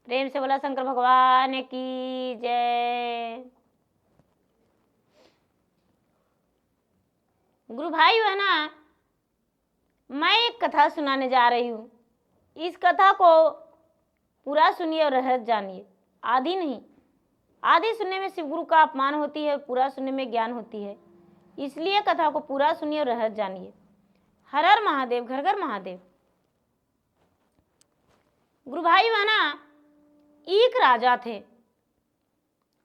प्रेम से बोला शंकर भगवान की जय। गुरु भाई बहना, मैं एक कथा सुनाने जा रही हूँ। इस कथा को पूरा सुनिए और रहस्य जानिए, आधी नहीं। आधी सुनने में शिव गुरु का अपमान होती है, पूरा सुनने में ज्ञान होती है। इसलिए कथा को पूरा सुनिए और रहस्य जानिए। हर हर महादेव, घर घर महादेव। गुरु भाई बहना, एक राजा थे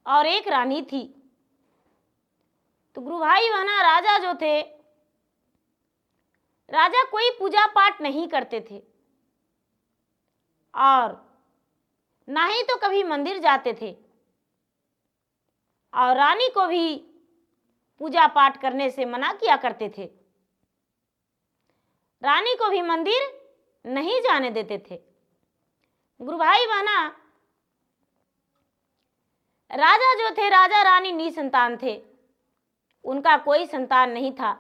और एक रानी थी। तो गुरु भाई बहना, राजा जो थे, राजा कोई पूजा पाठ नहीं करते थे और ना ही तो कभी मंदिर जाते थे, और रानी को भी पूजा पाठ करने से मना किया करते थे। रानी को भी मंदिर नहीं जाने देते थे। गुरु भाई बहना, राजा जो थे, राजा रानी निसंतान थे, उनका कोई संतान नहीं था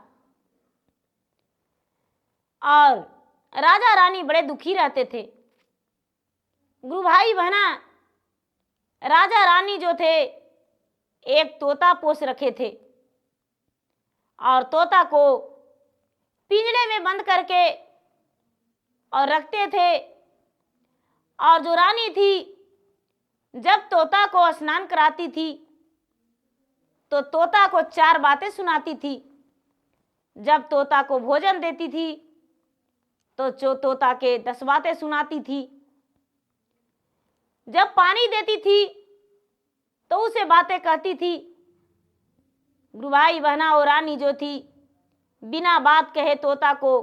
और राजा रानी बड़े दुखी रहते थे। गुरु भाई बहना, राजा रानी जो थे, एक तोता पोस रखे थे और तोता को पिंजरे में बंद करके और रखते थे। और जो रानी थी, जब तोता को स्नान कराती थी तो तोता को 4 बातें सुनाती थी। जब तोता को भोजन देती थी तो तोता के 10 बातें सुनाती थी। जब पानी देती थी तो उसे बातें कहती थी। गुरु भाई बहना, और रानी जो थी, बिना बात कहे तोता को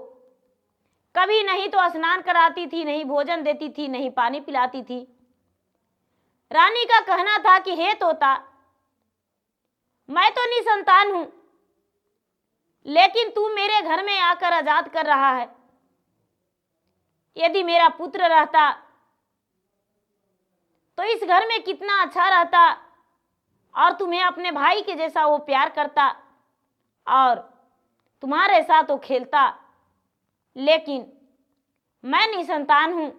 कभी नहीं तो स्नान कराती थी, नहीं भोजन देती थी, नहीं पानी पिलाती थी। रानी का कहना था कि हे तोता, मैं तो निसंतान हूं, लेकिन तू मेरे घर में आकर आजाद कर रहा है। यदि मेरा पुत्र रहता तो इस घर में कितना अच्छा रहता और तुम्हें अपने भाई के जैसा वो प्यार करता और तुम्हारे साथ वो खेलता। लेकिन मैं निसंतान हूं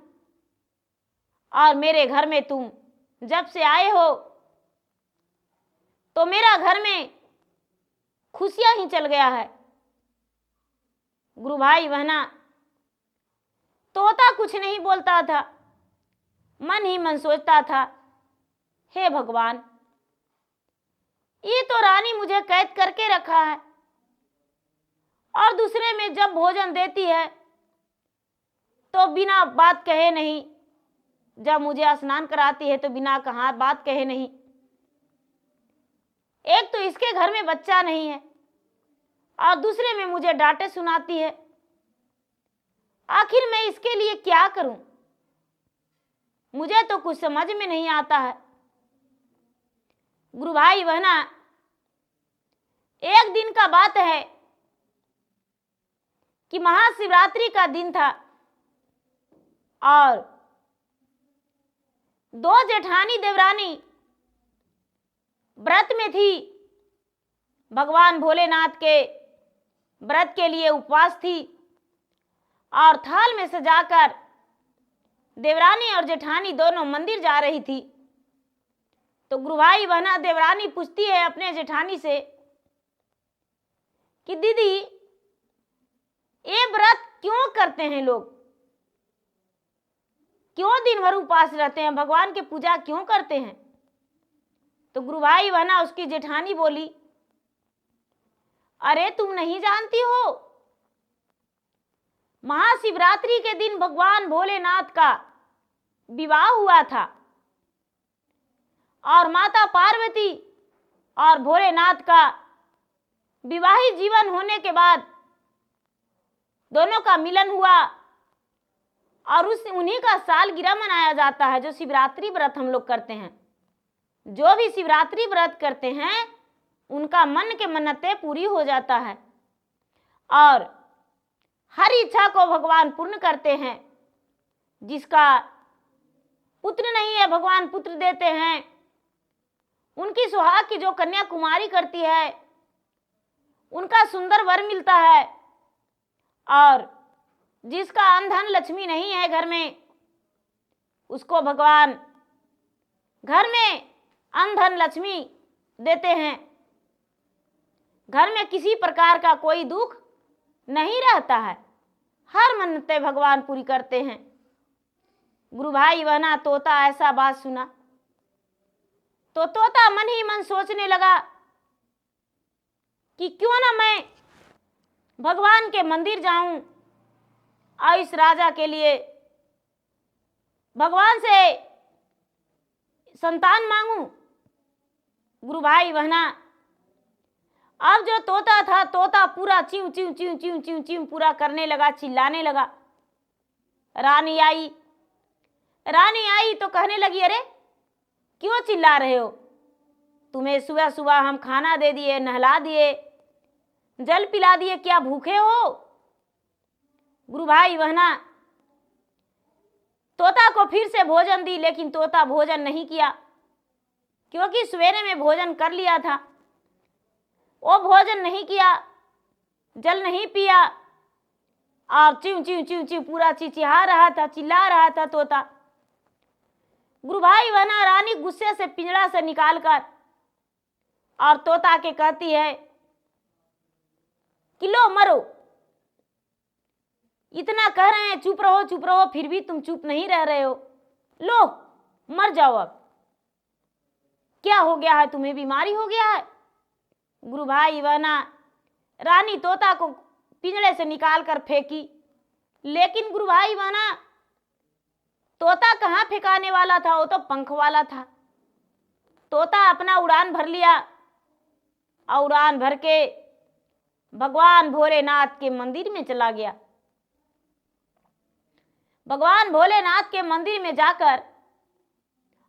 और मेरे घर में तुम जब से आए हो तो मेरा घर में खुशियां ही चल गया है। गुरु भाई बहना, तोता कुछ नहीं बोलता था, मन ही मन सोचता था, हे भगवान, ये तो रानी मुझे कैद करके रखा है और दूसरे में जब भोजन देती है तो बिना बात कहे नहीं, जब मुझे स्नान कराती है तो बिना कहा बात कहे नहीं। एक तो इसके घर में बच्चा नहीं है और दूसरे में मुझे डांटे सुनाती है। आखिर मैं इसके लिए क्या करूं? मुझे तो कुछ समझ में नहीं आता है। गुरु भाई बहना, एक दिन का बात है कि महाशिवरात्रि का दिन था और 2 जेठानी देवरानी व्रत में थी। भगवान भोलेनाथ के व्रत के लिए उपवास थी और थाल में सजाकर देवरानी और जेठानी दोनों मंदिर जा रही थी। तो गुरु भाई बहना, देवरानी पूछती है अपने जेठानी से कि दीदी, ये व्रत क्यों करते हैं लोग? क्यों दिन भर उपवास रहते हैं? भगवान की पूजा क्यों करते हैं? तो गुरु भाई बहना, उसकी जेठानी बोली, अरे तुम नहीं जानती हो, महाशिवरात्रि के दिन भगवान भोलेनाथ का विवाह हुआ था और माता पार्वती और भोलेनाथ का विवाहित जीवन होने के बाद दोनों का मिलन हुआ और उन्हीं का सालगिरह मनाया जाता है, जो शिवरात्रि व्रत हम लोग करते हैं। जो भी शिवरात्रि व्रत करते हैं उनका मन के मन्नतें पूरी हो जाता है और हर इच्छा को भगवान पूर्ण करते हैं। जिसका पुत्र नहीं है, भगवान पुत्र देते हैं। उनकी सुहाग की जो कन्या कुमारी करती है, उनका सुंदर वर मिलता है। और जिसका अन्न धन लक्ष्मी नहीं है घर में, उसको भगवान घर में अन्न धन लक्ष्मी देते हैं, घर में किसी प्रकार का कोई दुख नहीं रहता है, हर मन्नतें भगवान पूरी करते हैं। गुरु भाई बहना तोता ऐसा बात सुना तो तोता मन ही मन सोचने लगा कि क्यों ना मैं भगवान के मंदिर जाऊं और इस राजा के लिए भगवान से संतान मांगूं। गुरु भाई बहना अब जो तोता था, तोता पूरा chew chew chew chew chew chew पूरा करने लगा, चिल्लाने लगा। रानी आई, रानी आई तो कहने लगी, अरे क्यों चिल्ला रहे हो? तुम्हें सुबह सुबह हम खाना दे दिए, नहला दिए, जल पिला दिए, क्या भूखे हो? गुरु भाई बहना तोता को फिर से भोजन दी, लेकिन तोता भोजन नहीं किया, क्योंकि सवेरे में भोजन कर लिया था। वो भोजन नहीं किया, जल नहीं पिया और च्यू च्यू च्यू च्यू पूरा चिचिहा रहा था, चिल्ला रहा था तोता। गुरु भाई बहना रानी गुस्से से पिंजड़ा से निकालकर और तोता के कहती है कि लो मरो, इतना कह रहे हैं चुप रहो, फिर भी तुम चुप नहीं रह रहे हो, लो मर जाओ। अब क्या हो गया है तुम्हें? बीमारी हो गया है? गुरु भाई बहना रानी तोता को पिंजड़े से निकाल कर फेंकी, लेकिन गुरु भाई बहना तोता कहाँ फेंकाने वाला था, वो तो पंख वाला था। तोता अपना उड़ान भर लिया और उड़ान भर के भगवान भोलेनाथ के मंदिर में चला गया। भगवान भोलेनाथ के मंदिर में जाकर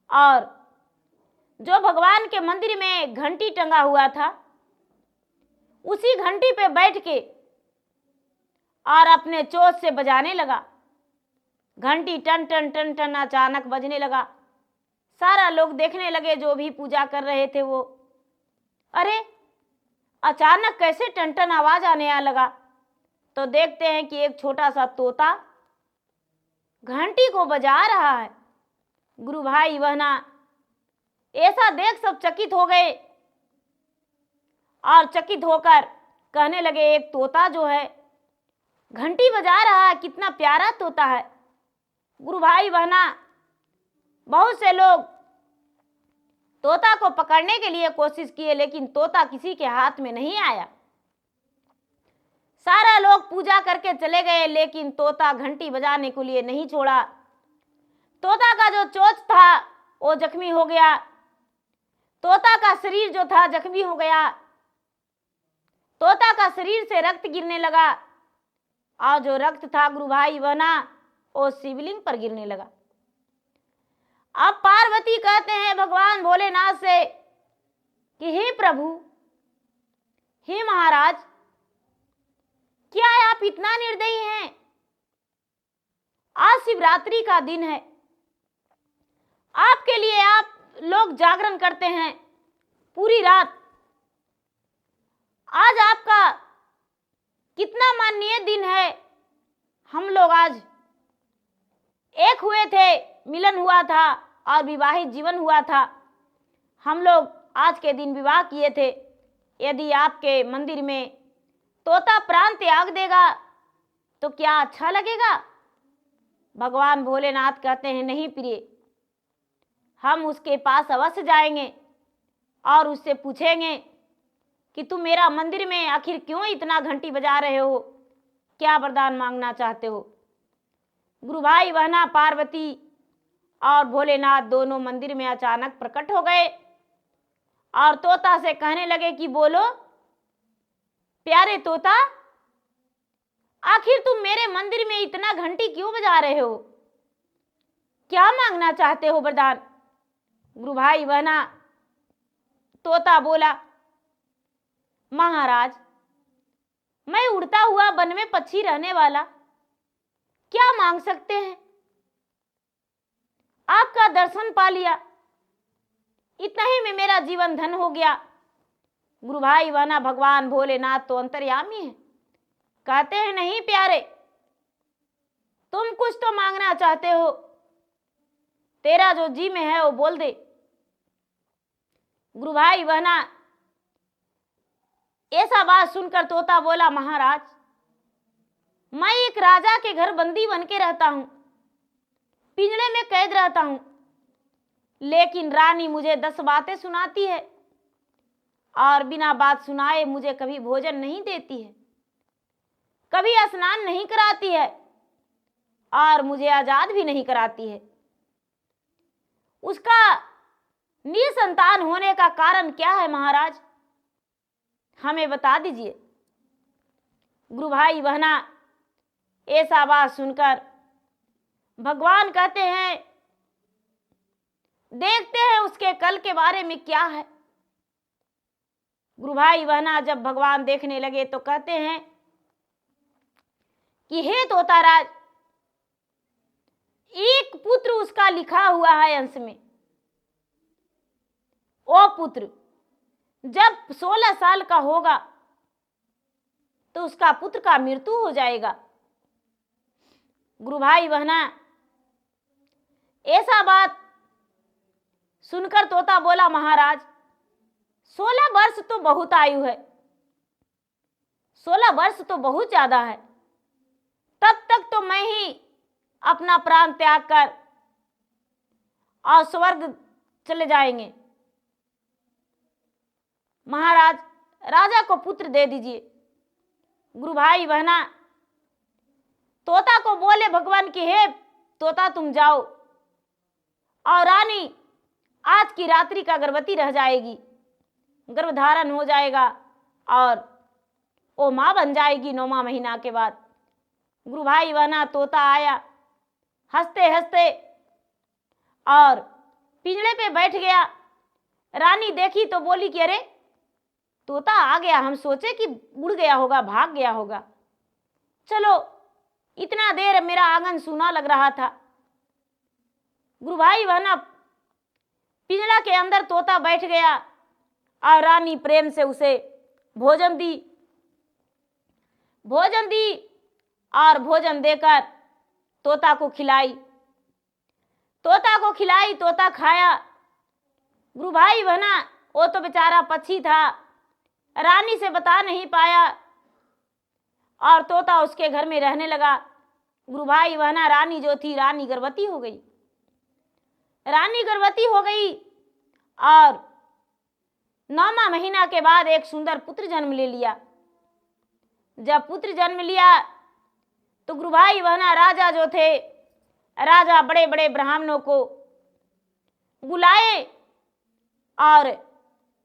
और जो भगवान के मंदिर में घंटी टंगा हुआ था, उसी घंटी पे बैठ के और अपने चोंच से बजाने लगा। घंटी टन टन टन टन अचानक बजने लगा। सारा लोग देखने लगे, जो भी पूजा कर रहे थे वो, अरे अचानक कैसे टन टन आवाज आने लगा? तो देखते हैं कि एक छोटा सा तोता घंटी को बजा रहा है। गुरु भाई बहना ऐसा देख सब चकित हो गए और चकित होकर कहने लगे, एक तोता जो है घंटी बजा रहा है, कितना प्यारा तोता है। गुरु भाई बहना बहुत से लोग तोता को पकड़ने के लिए कोशिश किए, लेकिन तोता किसी के हाथ में नहीं आया। सारा लोग पूजा करके चले गए, लेकिन तोता घंटी बजाने के लिए नहीं छोड़ा। तोता का जो चोंच था वो जख्मी हो गया, तोता का शरीर जो था जख्मी हो गया, तोता का शरीर से रक्त गिरने लगा और जो रक्त था गुरु भाई बहना वो शिवलिंग पर गिरने लगा। अब पार्वती कहते हैं भगवान भोलेनाथ से कि हे प्रभु, हे महाराज, क्या आप इतना निर्दयी हैं? आज शिवरात्रि का दिन है, आपके लिए आप लोग जागरण करते हैं पूरी रात। आज आपका कितना माननीय दिन है। हम लोग आज एक हुए थे, मिलन हुआ था और विवाहित जीवन हुआ था। हम लोग आज के दिन विवाह किए थे। यदि आपके मंदिर में तोता प्राण त्याग देगा तो क्या अच्छा लगेगा? भगवान भोलेनाथ कहते हैं, नहीं प्रिय, हम उसके पास अवश्य जाएंगे और उससे पूछेंगे कि तुम मेरा मंदिर में आखिर क्यों इतना घंटी बजा रहे हो, क्या वरदान मांगना चाहते हो? गुरु भाई बहना पार्वती और भोलेनाथ दोनों मंदिर में अचानक प्रकट हो गए और तोता से कहने लगे कि बोलो प्यारे तोता, आखिर तुम मेरे मंदिर में इतना घंटी क्यों बजा रहे हो? क्या मांगना चाहते हो वरदान? गुरु भाई बहना तोता बोला, महाराज, मैं उड़ता हुआ वन में पक्षी रहने वाला, क्या मांग सकते हैं? आपका दर्शन पा लिया, इतना ही में मेरा जीवन धन हो गया। गुरु भाई बहना भगवान भोलेनाथ तो अंतर्यामी है, कहते हैं नहीं प्यारे, तुम कुछ तो मांगना चाहते हो, तेरा जो जी में है वो बोल दे, गुरु भाई बहना, ऐसा बात सुनकर तोता बोला, महाराज मैं एक राजा के घर बंदी बन के रहता हूं, पिंजड़े में कैद रहता हूं, लेकिन रानी मुझे 10 बातें सुनाती है और बिना बात सुनाए मुझे कभी भोजन नहीं देती है, कभी स्नान नहीं कराती है और मुझे आजाद भी नहीं कराती है। उसका निसंतान होने का कारण क्या है महाराज, हमें बता दीजिए। गुरु भाई बहना, ऐसा बात सुनकर भगवान कहते हैं, देखते हैं उसके कल के बारे में क्या है। गुरु भाई बहना, जब भगवान देखने लगे तो कहते हैं कि हे तोताराज, एक पुत्र उसका लिखा हुआ है अंश में, वो पुत्र जब 16 साल का होगा तो उसका पुत्र का मृत्यु हो जाएगा। गुरु भाई बहना, ऐसा बात सुनकर तोता बोला, महाराज 16 वर्ष तो बहुत आयु है, 16 वर्ष तो बहुत ज्यादा है, तब तक तो मैं ही अपना प्राण त्याग कर और स्वर्ग चले जाएंगे। महाराज राजा को पुत्र दे दीजिए। गुरु भाई बहना, तोता को बोले भगवान कि हे तोता तुम जाओ और रानी आज की रात्रि का गर्भवती रह जाएगी, गर्भधारण हो जाएगा और वो मां बन जाएगी 9वां महीना के बाद। गुरु भाई बहना, तोता आया हंसते हंसते और पिंजड़े पे बैठ गया। रानी देखी तो बोली कि अरे तोता आ गया, हम सोचे कि उड़ गया होगा, भाग गया होगा, चलो इतना देर मेरा आंगन सूना लग रहा था। गुरु भाई बहना, पिंजड़ा के अंदर तोता बैठ गया और रानी प्रेम से उसे भोजन दी और भोजन देकर तोता को खिलाई, तोता खाया। गुरु भाई बहना, वो तो बेचारा पक्षी था, रानी से बता नहीं पाया और तोता उसके घर में रहने लगा। गुरु भाई बहना, रानी जो थी, रानी गर्भवती हो गई। और 9वां महीना के बाद एक सुंदर पुत्र जन्म ले लिया। जब पुत्र जन्म लिया तो गुरु भाई बहना, राजा जो थे, राजा बड़े बड़े ब्राह्मणों को बुलाए और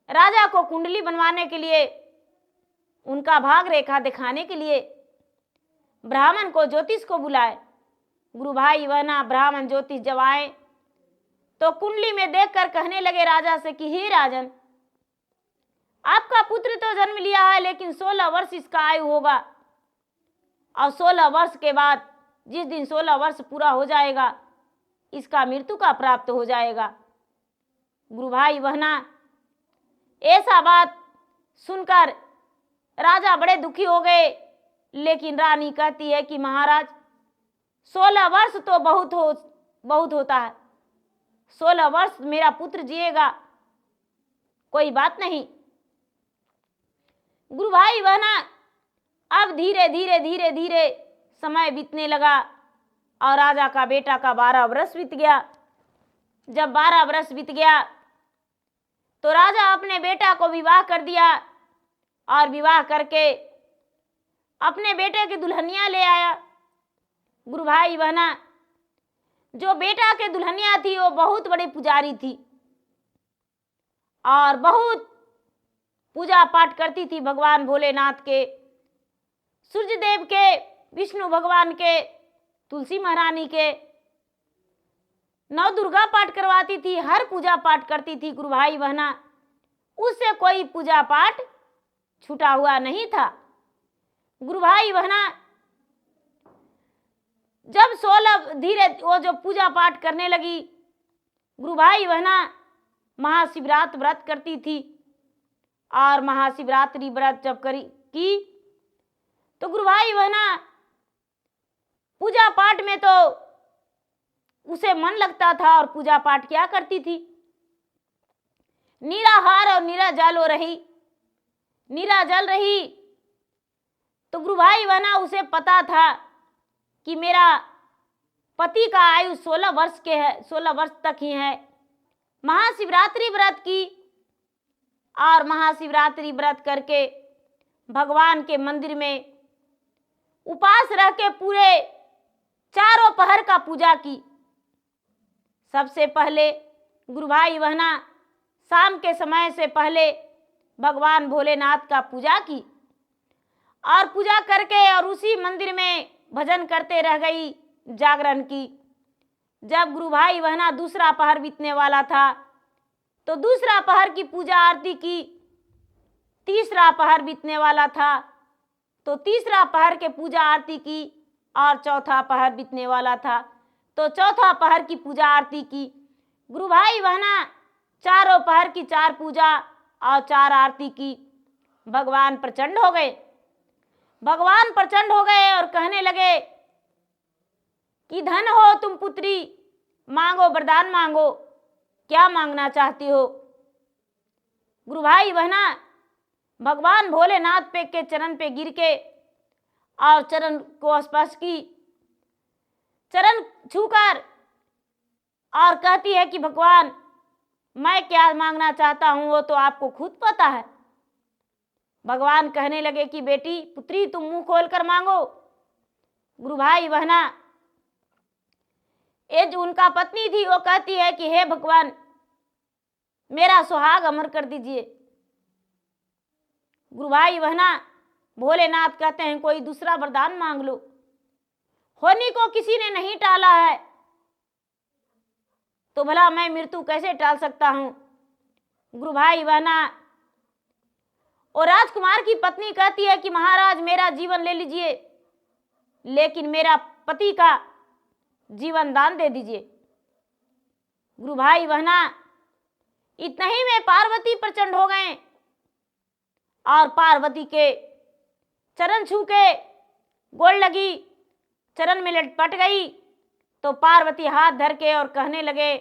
राजा को कुंडली बनवाने के लिए, उनका भाग रेखा दिखाने के लिए ब्राह्मण को, ज्योतिष को बुलाए। गुरु भाई बहना, ब्राह्मण ज्योतिष जब आए तो कुंडली में देखकर कहने लगे राजा से कि हे राजन, आपका पुत्र तो जन्म लिया है लेकिन 16 वर्ष इसका आयु होगा और 16 वर्ष के बाद जिस दिन 16 वर्ष पूरा हो जाएगा इसका मृत्यु का प्राप्त हो जाएगा। गुरु भाई बहना, ऐसा बात सुनकर राजा बड़े दुखी हो गए, लेकिन रानी कहती है कि महाराज 16 वर्ष तो बहुत होता है, 16 वर्ष मेरा पुत्र जिएगा, कोई बात नहीं। गुरु भाई बहना, अब धीरे धीरे समय बीतने लगा और राजा का बेटा का 12 वर्ष बीत गया। जब 12 वर्ष बीत गया तो राजा अपने बेटा को विवाह कर दिया और विवाह करके अपने बेटे की दुल्हनिया ले आया। गुरु भाई बहना, जो बेटा के दुल्हनिया थी वो बहुत बड़ी पुजारी थी और बहुत पूजा पाठ करती थी भगवान भोलेनाथ के, सूर्य देव के, विष्णु भगवान के, तुलसी महारानी के, नौ दुर्गा पाठ करवाती थी, हर पूजा पाठ करती थी। गुरु भाई बहना, उससे कोई पूजा पाठ छूटा हुआ नहीं था। गुरु भाई बहना, जब 16 धीरे वो जो पूजा पाठ करने लगी, गुरु भाई बहना महाशिवरात्रि व्रत करती थी और महाशिवरात्रि व्रत जब की तो गुरु भाई बहना पूजा पाठ में तो उसे मन लगता था और पूजा पाठ किया करती थी। निराहार और नीरा जल रही। तो गुरु भाई बहना उसे पता था कि मेरा पति का आयु 16 वर्ष तक ही है। महाशिवरात्रि व्रत की और महाशिवरात्रि व्रत करके भगवान के मंदिर में उपास रह के पूरे चारों पहर का पूजा की। सबसे पहले गुरु भाई बहना शाम के समय से पहले भगवान भोलेनाथ का पूजा की और पूजा करके और उसी मंदिर में भजन करते रह गई, जागरण की। जब गुरु भाई बहना दूसरा पहर बीतने वाला था तो दूसरा पहर की पूजा आरती की। तीसरा पहर बीतने वाला था तो तीसरा पहर के पूजा आरती की और चौथा पहर बीतने वाला था तो चौथा पहर की पूजा आरती की। गुरु भाई बहना चारों पहर की 4 पूजा और 4 आरती की। भगवान प्रचंड हो गए और कहने लगे कि धन हो तुम पुत्री, मांगो वरदान मांगो, क्या मांगना चाहती हो। गुरु भाई बहना भगवान भोलेनाथ के चरण पे गिर के और चरण को स्पर्श की, चरण छूकर और कहती है कि भगवान मैं क्या मांगना चाहता हूं वो तो आपको खुद पता है। भगवान कहने लगे कि बेटी पुत्री तुम मुंह खोलकर मांगो। गुरु भाई बहना ये जो उनका पत्नी थी वो कहती है कि हे भगवान मेरा सुहाग अमर कर दीजिए। गुरु भाई बहना भोलेनाथ कहते हैं कोई दूसरा वरदान मांग लो। होनी को किसी ने नहीं टाला है तो भला मैं मृत्यु कैसे टाल सकता हूं। गुरु भाई बहना और राजकुमार की पत्नी कहती है कि महाराज मेरा जीवन ले लीजिए लेकिन मेरा पति का जीवन दान दे दीजिए। गुरु भाई बहना इतना ही में पार्वती प्रचंड हो गए और पार्वती के चरण छू के गोड़ लगी, चरण में लटपट गई। तो पार्वती हाथ धर के और कहने लगे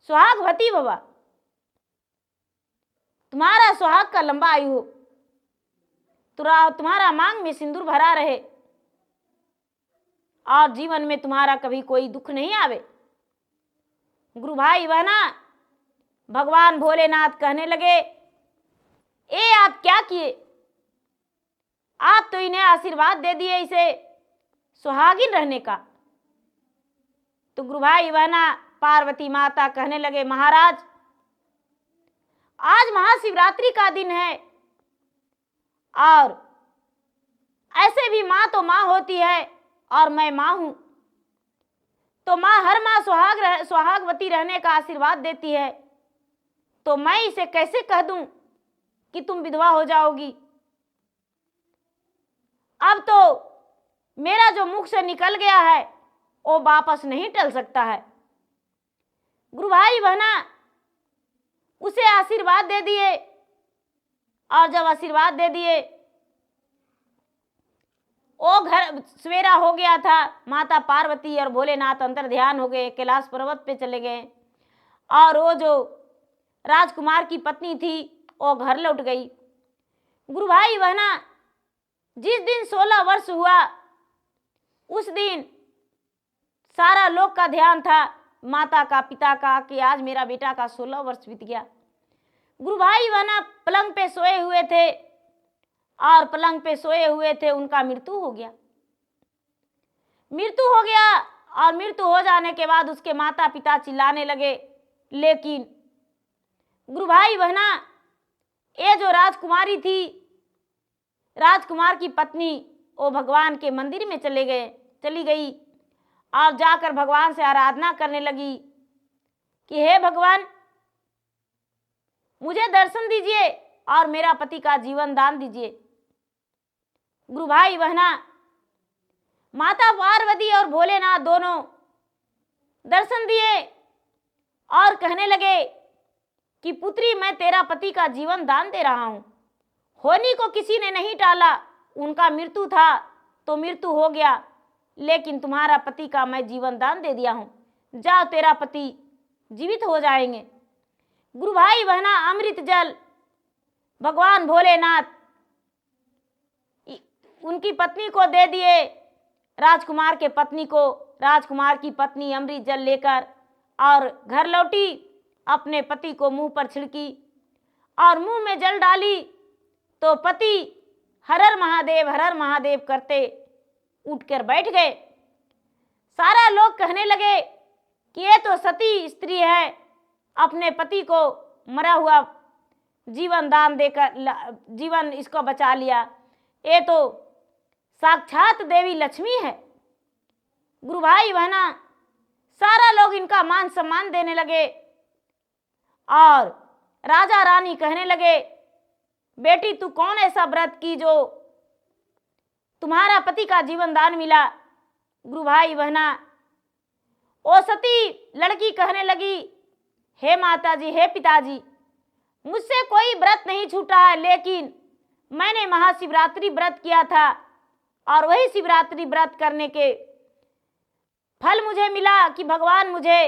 सुहागवती बाबा तुम्हारा सुहाग का लंबा आयु हो, तुम्हारा मांग में सिंदूर भरा रहे और जीवन में तुम्हारा कभी कोई दुख नहीं आवे। गुरु भाई बहना भगवान भोलेनाथ कहने लगे ए आप क्या किए, आप तो इन्हें आशीर्वाद दे दिए इसे सुहागिन रहने का। तो गुरु भाई बहना पार्वती माता कहने लगे महाराज आज महाशिवरात्रि का दिन है और ऐसे भी माँ तो माँ होती है और मैं माँ हूं तो माँ हर माँ सुहागवती रहने का आशीर्वाद देती है तो मैं इसे कैसे कह दूं कि तुम विधवा हो जाओगी। अब तो मेरा जो मुख से निकल गया है वो वापस नहीं टल सकता है। गुरु भाई बहना उसे आशीर्वाद दे दिए और जब आशीर्वाद दे दिए वो घर सवेरा हो गया था। माता पार्वती और भोलेनाथ अंतर ध्यान हो गए, कैलाश पर्वत पे चले गए और वो जो राजकुमार की पत्नी थी वो घर लौट गई। गुरु भाई बहना जिस दिन 16 वर्ष हुआ उस दिन सारा लोग का ध्यान था माता का पिता का कि आज मेरा बेटा का 16 वर्ष बीत गया। गुरु भाई बहना पलंग पे सोए हुए थे और पलंग पे सोए हुए थे उनका मृत्यु हो गया और मृत्यु हो जाने के बाद उसके माता पिता चिल्लाने लगे। लेकिन गुरु भाई बहना ये जो राजकुमारी थी, राजकुमार की पत्नी वो भगवान के मंदिर में चली गई और जाकर भगवान से आराधना करने लगी कि हे भगवान मुझे दर्शन दीजिए और मेरा पति का जीवन दान दीजिए। गुरु भाई बहना माता पार्वती और भोलेनाथ दोनों दर्शन दिए और कहने लगे कि पुत्री मैं तेरा पति का जीवन दान दे रहा हूं। होनी को किसी ने नहीं टाला, उनका मृत्यु था तो मृत्यु हो गया लेकिन तुम्हारा पति का मैं जीवन दान दे दिया हूं। जाओ तेरा पति जीवित हो जाएंगे। गुरु भाई बहना अमृत जल भगवान भोलेनाथ उनकी पत्नी को दे दिए, राजकुमार के पत्नी को। राजकुमार की पत्नी अमृत जल लेकर और घर लौटी, अपने पति को मुंह पर छिड़की और मुंह में जल डाली तो पति हर हर महादेव करते उठकर बैठ गए। सारा लोग कहने लगे कि ये तो सती स्त्री है, अपने पति को मरा हुआ जीवन दान देकर जीवन इसको बचा लिया, ये तो साक्षात देवी लक्ष्मी है। गुरु भाई बहना सारा लोग इनका मान सम्मान देने लगे और राजा रानी कहने लगे, बेटी तू कौन ऐसा व्रत की जो तुम्हारा पति का जीवन दान मिला। गुरु भाई बहना ओ सती लड़की कहने लगी, हे माता जी, हे पिताजी, मुझसे कोई व्रत नहीं छूटा है, लेकिन मैंने महाशिवरात्रि व्रत किया था और वही शिवरात्रि व्रत करने के फल मुझे मिला कि भगवान मुझे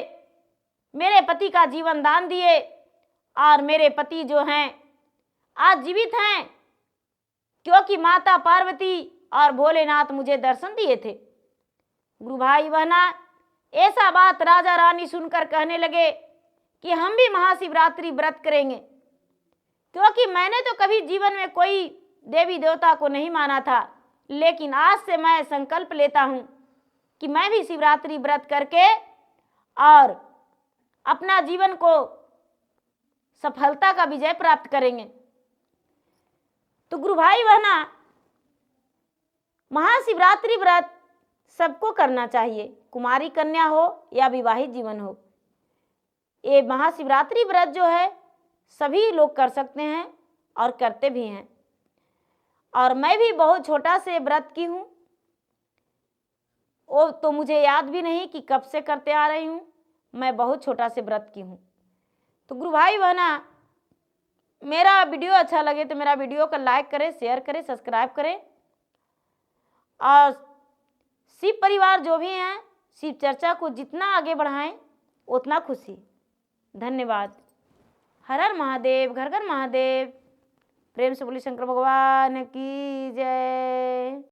मेरे पति का जीवन दान दिए और मेरे पति जो हैं आज जीवित हैं, क्योंकि माता पार्वती और भोलेनाथ मुझे दर्शन दिए थे। गुरु भाई बहना ऐसा बात राजा रानी सुनकर कहने लगे कि हम भी महाशिवरात्रि व्रत करेंगे, क्योंकि मैंने तो कभी जीवन में कोई देवी देवता को नहीं माना था, लेकिन आज से मैं संकल्प लेता हूँ कि मैं भी शिवरात्रि व्रत करके और अपना जीवन को सफलता का विजय प्राप्त करेंगे। तो गुरु भाई बहना महाशिवरात्रि व्रत सबको करना चाहिए, कुमारी कन्या हो या विवाहित जीवन हो। ये महाशिवरात्रि व्रत जो है सभी लोग कर सकते हैं और करते भी हैं, और मैं भी बहुत छोटा से व्रत की हूँ, वो तो मुझे याद भी नहीं कि कब से करते आ रही हूँ, मैं बहुत छोटा से व्रत की हूँ। तो गुरु भाई बहना मेरा वीडियो अच्छा लगे तो मेरा वीडियो को लाइक करें, शेयर करें, सब्सक्राइब करें, और शिव परिवार जो भी हैं शिव चर्चा को जितना आगे बढ़ाएं उतना खुशी। धन्यवाद। हर हर महादेव, घर घर महादेव। प्रेम से बोली शंकर भगवान की जय।